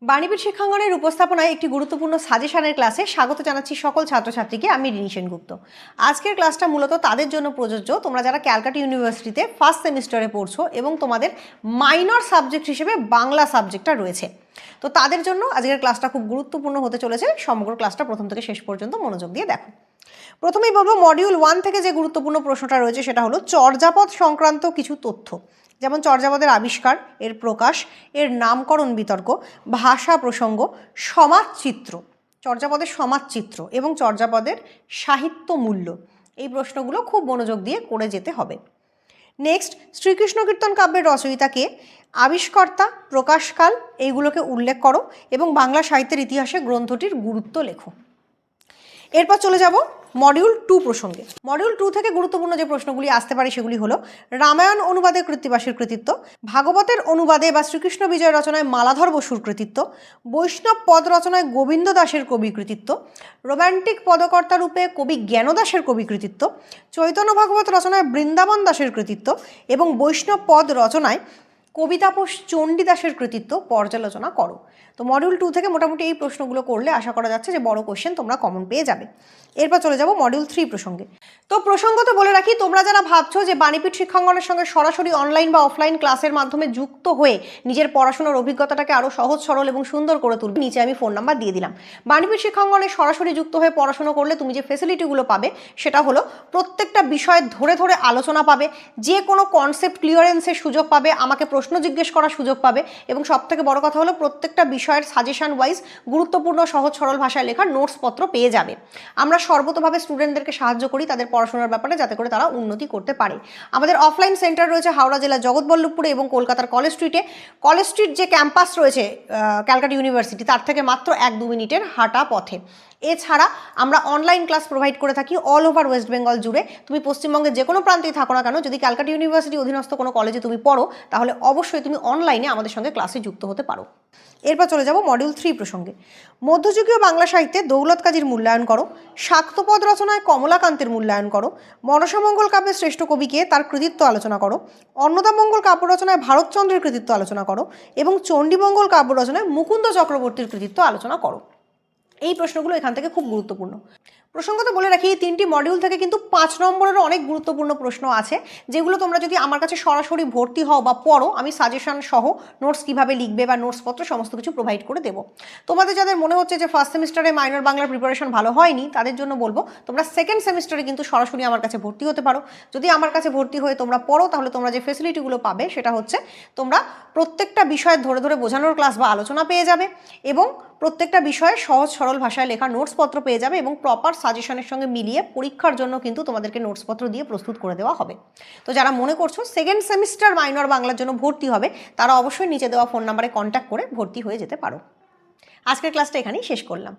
বাণীপীঠ শিক্ষাঙ্গনের উপস্থাপনায় একটি গুরুত্বপূর্ণ সাজেশনের ক্লাসে স্বাগত জানাচ্ছি সকল ছাত্রছাত্রীকে। আমি রিনি সেনগুপ্ত। আজকের ক্লাসটা মূলত তাদের জন্য প্রযোজ্য, তোমরা যারা ক্যালকাটা ইউনিভার্সিটিতে ফার্স্ট সেমিস্টারে পড়ছো এবং তোমাদের মাইনর সাবজেক্ট হিসেবে বাংলা সাবজেক্টটা রয়েছে, তো তাদের জন্য আজকের ক্লাসটা খুব গুরুত্বপূর্ণ হতে চলেছে। সমগ্র ক্লাসটা প্রথম থেকে শেষ পর্যন্ত মনোযোগ দিয়ে দেখো। প্রথমেই বলবো, মডিউল 1 থেকে যে গুরুত্বপূর্ণ প্রশ্নটা রয়েছে সেটা হলো চর্যাপদ সংক্রান্ত কিছু তথ্য, যেমন চর্যাপদের আবিষ্কার, এর প্রকাশ, এর নামকরণ বিতর্ক, ভাষা প্রসঙ্গ, সমাজচিত্র, চর্যাপদের সমাজচিত্র এবং চর্যাপদের সাহিত্য মূল্য। এই প্রশ্নগুলো খুব মনোযোগ দিয়ে করে যেতে হবে। নেক্সট, শ্রীকৃষ্ণ কীর্তন কাব্যের রচয়িতাকে, আবিষ্কর্তা, প্রকাশকাল এইগুলোকে উল্লেখ করো এবং বাংলা সাহিত্যের ইতিহাসে গ্রন্থটির গুরুত্ব লেখো। এরপর চলে যাব মডিউল 2 প্রসঙ্গে। মডিউল 2 থেকে গুরুত্বপূর্ণ যে প্রশ্নগুলি আসতে পারে সেগুলি হলো রামায়ণ অনুবাদে কৃত্তিবাসীর কৃতিত্ব, ভাগবতের অনুবাদে বা শ্রীকৃষ্ণ বিজয় রচনায় মালাধর বসুর কৃতিত্ব, বৈষ্ণব পদ রচনায় গোবিন্দ দাসের কবি কৃতিত্ব, রোম্যান্টিক পদকর্তা রূপে কবি জ্ঞানদাসের কবি কৃতিত্ব, চৈতন্য ভাগবত রচনায় বৃন্দাবন দাসের কৃতিত্ব এবং বৈষ্ণব পদ রচনায় কবিতাপোষ চণ্ডীদাসের কৃতিত্ব পর্যালোচনা করো। তো মডিউল 2 থেকে মোটামুটি এই প্রশ্নগুলো করলে আশা করা যাচ্ছে যে বড় কোশ্চেন তোমরা কমন পেয়ে যাবে। এরপর চলে যাব মডিউল 3 প্রসঙ্গে। তো প্রসঙ্গত বলে রাখি, তোমরা যারা ভাবছো যে বাণীপীঠ শিক্ষাঙ্গনের সঙ্গে সরাসরি অনলাইন বা অফলাইন ক্লাসের মাধ্যমে যুক্ত হয়ে নিজের পড়াশোনার অভিজ্ঞতাটাকে আরও সহজ সরল এবং সুন্দর করে তুলবে, নিচে আমি ফোন নাম্বার দিয়ে দিলাম। বাণীপীঠ শিক্ষাঙ্গনে সরাসরি যুক্ত হয়ে পড়াশোনা করলে তুমি যে ফেসিলিটিগুলো পাবে সেটা হলো প্রত্যেকটা বিষয়ে ধরে ধরে আলোচনা পাবে, যে কোনো কনসেপ্ট ক্লিয়ারেন্সের সুযোগ পাবে, আমাকে প্রশ্ন জিজ্ঞেস করার সুযোগ পাবে এবং সবথেকে বড় কথা হলো প্রত্যেকটা বিষয়ের সাজেশন ওয়াইজ গুরুত্বপূর্ণ সহজ সরল ভাষায় লেখা নোটসপত্র পেয়ে যাবে। আমরা সর্বতভাবে স্টুডেন্টদেরকে সাহায্য করি তাদের পড়াশোনার ব্যাপারে, যাতে করে তারা উন্নতি করতে পারে। আমাদের অফলাইন সেন্টার রয়েছে হাওড়া জেলার জগৎবল্লভপুরে এবং কলকাতার কলেজ স্ট্রিটে। কলেজ স্ট্রিট যে ক্যাম্পাস রয়েছে ক্যালকাটা ইউনিভার্সিটি, তার থেকে মাত্র 1-2 মিনিটের হাঁটা পথে। এছাড়া আমরা অনলাইন ক্লাস প্রোভাইড করে থাকি অল ওভার ওয়েস্ট বেঙ্গল জুড়ে। তুমি পশ্চিমবঙ্গের যে কোনো প্রান্তেই থাকো না কেন, যদি ক্যালকাটা ইউনিভার্সিটি অধীনস্থ কোনো কলেজে তুমি পড়ো, তাহলে অবশ্যই তুমি অনলাইনে আমাদের সঙ্গে ক্লাসে যুক্ত হতে পারো। এরপর চলে যাব মডিউল 3 প্রসঙ্গে। মধ্যযুগীয় বাংলা সাহিত্যে দৌলত কাজীর মূল্যায়ন করো, শাক্তপদ রচনায় কমলাকান্তের মূল্যায়ন করো, মনসামঙ্গল কাব্যের শ্রেষ্ঠ কবিকে তার কৃতিত্ব আলোচনা করো, অন্নদামঙ্গল কাব্য রচনায় ভারতচন্দ্রের কৃতিত্ব আলোচনা করো এবং চণ্ডীমঙ্গল কাব্য রচনায় মুকুন্দ চক্রবর্তীর কৃতিত্ব আলোচনা করো। এই প্রশ্নগুলো এখান থেকে খুব গুরুত্বপূর্ণ। প্রসঙ্গত বলে রাখি, এই 3টি মডিউল থেকে কিন্তু 5 নম্বরেরও অনেক গুরুত্বপূর্ণ প্রশ্ন আছে, যেগুলো তোমরা যদি আমার কাছে সরাসরি ভর্তি হও বা পড়ো, আমি সাজেশন সহ নোটস কীভাবে লিখবে বা নোটসপত্র সমস্ত কিছু প্রোভাইড করে দেবো। তোমাদের যাদের মনে হচ্ছে যে ফার্স্ট সেমিস্টারে মাইনর বাংলার প্রিপারেশন ভালো হয়নি, তাদের জন্য বলবো তোমরা সেকেন্ড সেমিস্টারে কিন্তু সরাসরি আমার কাছে ভর্তি হতে পারো। যদি আমার কাছে ভর্তি হয়ে তোমরা পড়ো, তাহলে তোমরা যে ফেসিলিটিগুলো পাবে সেটা হচ্ছে তোমরা প্রত্যেকটা বিষয় ধরে ধরে বোঝানোর ক্লাস বা আলোচনা পেয়ে যাবে এবং প্রত্যেকটা বিষয়ে সহজ সরল ভাষায় লেখা নোটসপত্র পেয়ে যাবে এবং প্রপার সাজেশনের সঙ্গে মিলিয়ে পরীক্ষার জন্য কিন্তু তোমাদেরকে নোটসপত্র দিয়ে প্রস্তুত করে দেওয়া হবে। তো যারা মনে করছো সেকেন্ড সেমিস্টার মাইনর বাংলার জন্য ভর্তি হবে, তারা অবশ্যই নিচে দেওয়া ফোন নাম্বারে কন্ট্যাক্ট করে ভর্তি হয়ে যেতে পারো। আজকের ক্লাসটা এখানেই শেষ করলাম।